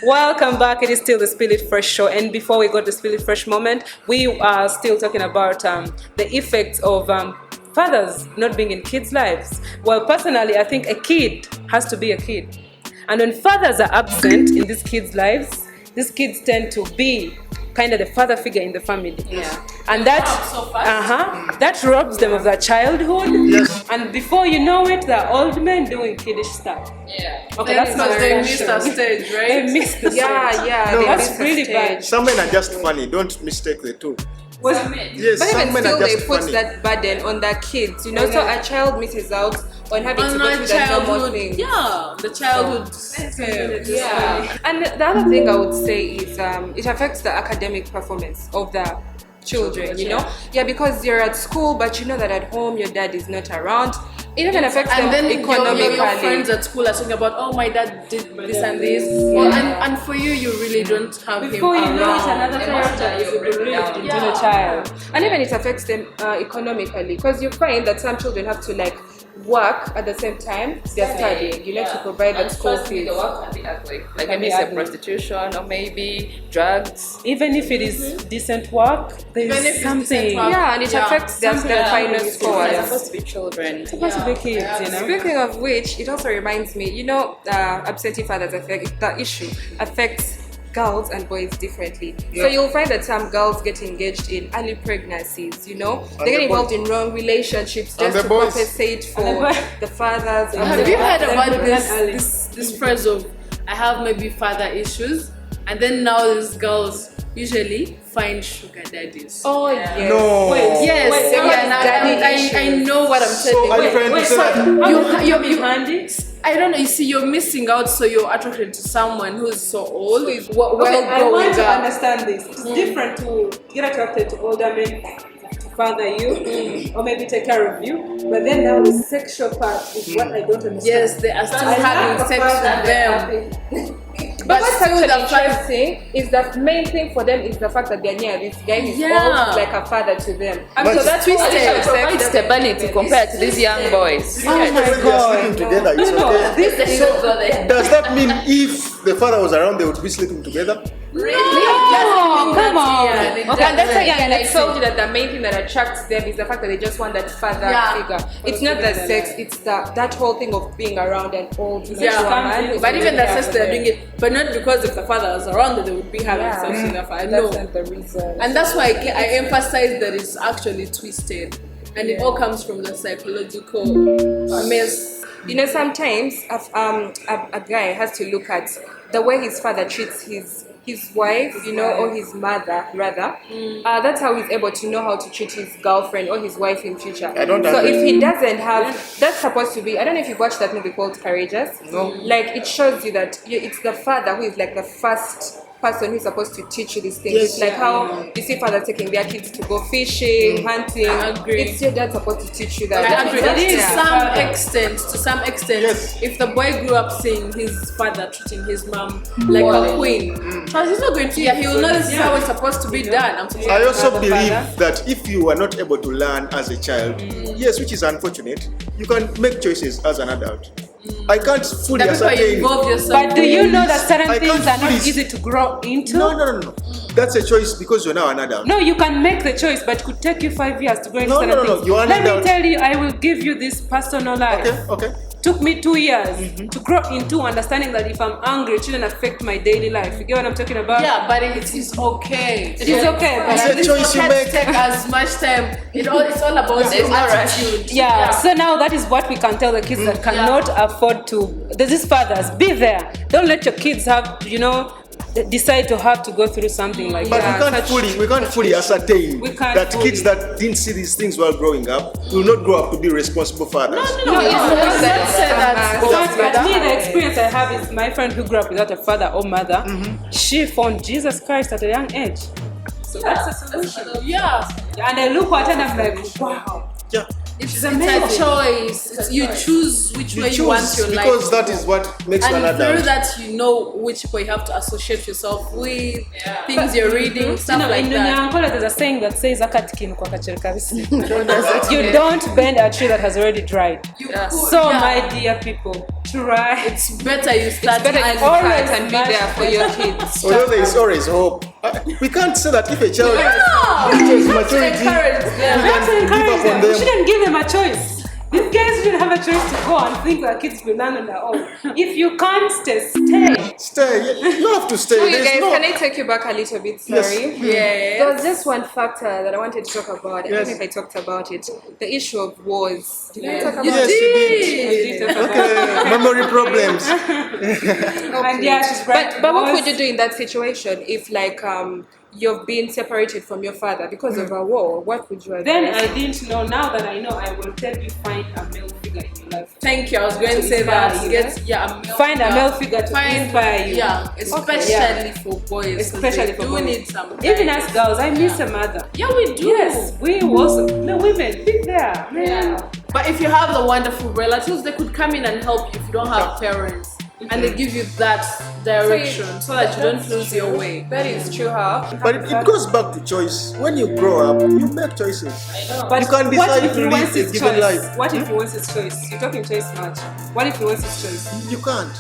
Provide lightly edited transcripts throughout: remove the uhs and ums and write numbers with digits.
Welcome back. It is still the Spirit Fresh show, and before we go to the Spirit Fresh moment, we are still talking about the effects of fathers not being in kids' lives. Well, personally, I think a kid has to be a kid, and when fathers are absent in these kids' lives, these kids tend to be kind of the father figure in the family. Yeah. And that that robs them of their childhood. Yes. And before you know it, they're old men doing kiddish stuff. Yeah. Okay, that's not They missed a stage, right? They missed the stage. Yeah. No, they That's missed a really stage. bad. Some men are just funny. Don't mistake the two. Yes, But some even men still, are they just put funny. that burden on their kids, you know. So a child misses out on having to go through the normal things. Yeah, the childhood. Yeah. And the other thing I would say is it affects the academic performance of the children, you know. Yeah, because you're at school, but you know that at home your dad is not around. It even affects them And then economically. your friends at school are talking about, oh, my dad did this and this. Well, and for you, you really don't have Before him you know it, around. another character is removed into the child. And even it affects them economically, because you find that some children have to like work at the same time they're studying, you know, to provide that school fees. The work can be ugly. Like Can maybe be it's a ugly. prostitution or maybe drugs. Even if it is decent work, Even if there's it's something. decent work. Yeah, and it affects their final They're scores. supposed to be children. Supposed to be kids, you know. Speaking of which, it also reminds me, you know, absentee fathers affect the issue affects girls and boys differently. So you'll find that some girls get engaged in early pregnancies, you know, they get the involved boys. in wrong relationships And just the to boys. compensate for And the boys. the fathers. And Have you heard about early. this phrase of I have maybe father issues, and then now these girls usually find sugar daddies. Oh yes. No. Yes, Wait, I know what I'm So are telling you you. trying to say that? You handy? I don't know. You see, you're missing out, so you're attracted to someone who's so old, Okay, I well want growing to up. understand this. It's different to get attracted to older men to father you or maybe take care of you. But then now the sexual part is what I don't understand. Yes, they are still I having like sex the fact that with they're them. happy. But what's still actually the fact, interesting is that main thing for them is the fact that they're near this guy is Yeah. old like a father to them. But- So that's Twisted. It provides stability compared to these young boys. Even when they are sleeping together, it's okay. So, Does that mean if the father was around, they would be sleeping together? Oh, come on. Yeah. Okay, and that's why and I told you that the main thing that attracts them is the fact that they just want that father figure. It's not the sex, it's that whole thing of being around an old man. But even the sex they're doing it, but not because if the father was around that they would be having sex with the father. No. That's not the reason. And that's why I emphasize that it's actually twisted. And it all comes from the psychological mess. You know, sometimes a guy has to look at the way his father treats his wife, you know, or his mother rather. That's how he's able to know how to treat his girlfriend or his wife in future. I don't So agree. if he doesn't have, that's supposed to be. I don't know if you've watched that movie called Courageous. No. Like it shows you that it's the father who is like the first person who's supposed to teach you these things. Yes. It's like how you see fathers taking their kids to go fishing, hunting. I agree. It's your dad supposed to teach you that. I agree. That's To some extent, Yes. if the boy grew up seeing his father treating his mom like a queen, but he's not going to. He will know this is how it's supposed to be done. I'm supposed I to also father. believe that if you are not able to learn as a child, yes, which is unfortunate, you can make choices as an adult. I can't fully That's why you ascertain. involve yourself. But do you know that certain I things can't are not fully- easy to grow into? No. That's a choice because you're now an adult. No, you can make the choice, but it could take you 5 years to grow into No, certain no, no, things. you are Let me adult. tell you, I will give you this personal life. Okay. Took me 2 years to grow into understanding that if I'm angry, it shouldn't affect my daily life. You get what I'm talking about? Yeah, but it is okay. It is okay, but It's at a least- choice you Can't make. take as much time. It's all about There's your no rush. attitude. Yeah, so now that is what we can tell the kids that cannot afford to. There's these fathers, be there. Don't let your kids have, decide to have to go through something like But that. we can't fully ascertain We can't that fully. kids that didn't see these things while growing up will not grow up to be responsible fathers. No, it's not Let's that. say that. But me, the experience I have is my friend who grew up without a father or mother. She found Jesus Christ at a young age. So that's a solution. Yeah, And I look at her and I'm like, wow. Yeah. it's amazing. a choice. You choose which way you want your life because to that go. is what makes you an And through adult. that, you know which people you have to associate yourself with, things you're reading, stuff like in that. Nyankola, there's a saying that says, "Akati kinu kwa kacheri kabisi." You don't bend a tree that has already dried. You Yeah. So, my dear people, try. It's better you start Better you early. start and be there for your kids. Although there is always hope. We can't say that if a child Yeah. reaches maturity, Encourage we them. We have to can give encourage up on them. We them. shouldn't give them a choice. These guys shouldn't have a choice to go and think that kids will learn on their own. If you can't stay. Stay. You have to stay. So you There's guys, no- can I take you back a little bit? Yes. Sorry. Yeah. There was just one factor that I wanted to talk about. I Yes. don't know if I talked about it. The issue of wars. Did I talk about Yes, it? you did. Okay, memory problems. And yeah, she's right. But what would you do in that situation if you've been separated from your father because of a war? What would you advise? Then I didn't know. Now that I know, I will tell you find a male figure in your life. Thank you. I was going to say inspire that. you. Get a male Find a figure. male figure to inspire you. Yeah, especially Yeah. for boys. 'cause Especially they for do boys. need some. Even guidance. as girls, I miss a mother. Yeah, we do. Yes, we also. The women, be there. Man. Yeah. But if you have the wonderful relatives, they could come in and help you if you don't have parents. And they give you that direction so that you don't lose your way. That is true, huh? But it goes back to choice. When you grow up, you make choices. But You can't what decide to live influences a given choice? life. What influences choice? You're talking choice much. What influences choice? You can't.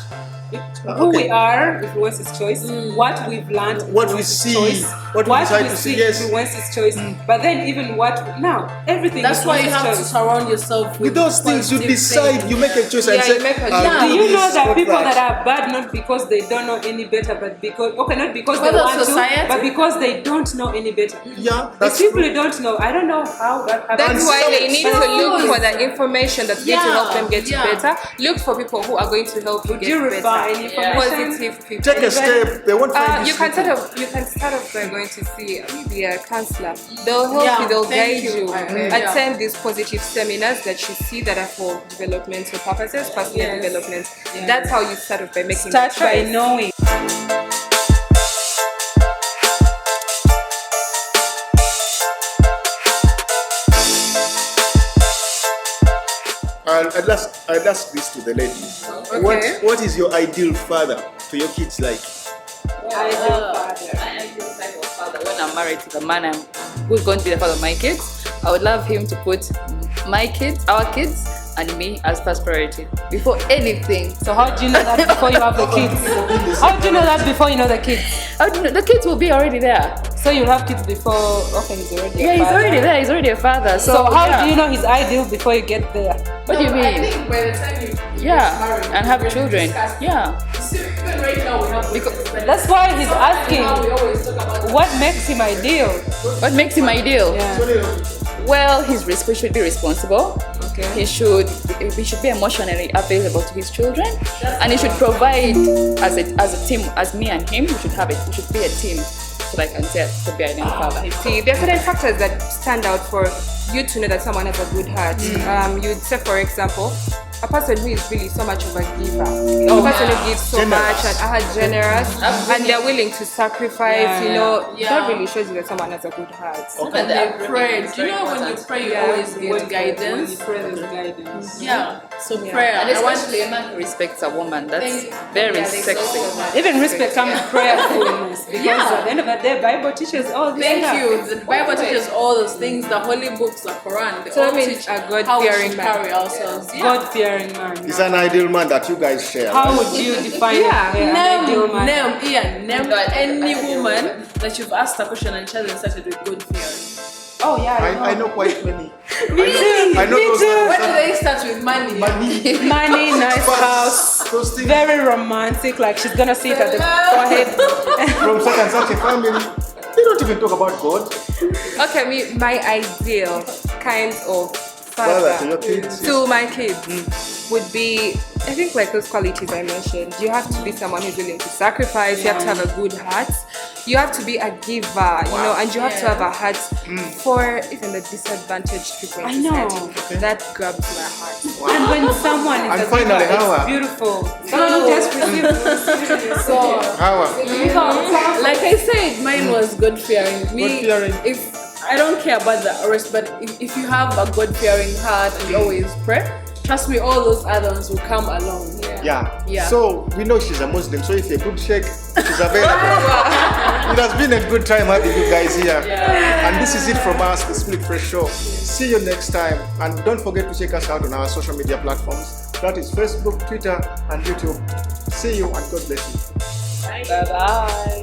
Who we are influences choice. What we've learned What we influences see, choice. what we decide to see, yes. influences choice. But then even what now everything. That's why you influences have to choice. surround yourself With those things, you positive decide, things. you make a choice and Yeah, say, you make a "I'll choice. Do you know this, that not people that are bad not because they don't know any better, but because not because they Because of want society? to, but because they don't know any better. Yeah, They that's simply true. don't know. I don't know how that happens. That's why they need to look for the information that's going to help them get Yeah. better. Look for people who are going to help you Would get you refer better. any information? Positive people. Take a step. They won't find You this can people. you can start off by going to see maybe a counselor. They'll help Yeah, you. They'll thank guide you. you. Yeah. Attend these positive seminars that you see that are for developmental purposes, personal Yes. development. Yeah. That's how you start off by making Start the by choice. knowing. I'd ask this to the ladies. What is your ideal father to your kids like? I am this type of father. When I'm married to the man who's going to be the father of my kids, I would love him to put my kids, our kids, and me as first priority before anything. So how do you know that before you have the kids? How do you know that before you know the kids? How do you know? The kids will be already there. So you have kids before. Okay, he's already. Yeah, a he's father. already there. He's already a father. So how yeah. do you know his ideal before you get there? What do you I mean? think by the time you Yeah, marry, and have you children. discuss- Yeah. See, even right now we have That's why he's asking. Now we always talk about What makes him ideal? What makes him ideal? Yeah. Well, he should be responsible. Okay. He should be emotionally available to his children, and he should provide as a team, as me and him. We should be a team, so I can say to be an father. See, there are certain factors that stand out for you to know that someone has a good heart. You'd say, for example, a person who is really so much of a giver, a person who gives so Generous. much and generous, and they're willing to sacrifice. Yeah. That really shows you that someone has a good heart. and they pray. Do you know when you pray, you always get guidance? Guidance. Yeah. So prayer. And I want especially a man who respects a woman. That's Thank- very Yeah, they sexy. so much. Even respect comes with prayerfulness. Because Yeah. at the end of the day, Bible teaches all this Thank stuff. you. The Bible teaches all those things. The holy books, the Quran, they So all that means teach a how we God-fearing should man. carry ourselves. Yeah. God-fearing man. It's an ideal man that you guys share. How would you define an ideal man? Name any woman that you've asked a question and she hasn't started with good fearing. Oh yeah, I know quite many. Me too. I know Me those too. When do they start with money? money. Money, nice house, Those things very romantic. Like she's gonna sit at the forehead. from such and such a family. They don't even talk about God. Okay, my ideal kind of Father to your father kids. to my kids would be, I think, like those qualities I mentioned. You have to be someone who's willing to sacrifice. You have to have a good heart. You have to be a giver, and you have to have a heart for even the disadvantaged people in I know. society. That grabs my heart. And when someone is And a finally, giver, Hawa. it's beautiful. Someone who just receives so. How? Like I said, mine was God fearing. Me, God-fearing. if I don't care about the rest, but if you have a God fearing heart and you always pray, trust me, all those add-ons will come along. Yeah. So we know she's a Muslim, so if you could check, she's available. It has been a good time having you guys here. And this is it from us, the Split Fresh Show. See you next time. And don't forget to check us out on our social media platforms. That is Facebook, Twitter, and YouTube. See you and God bless you. Bye bye.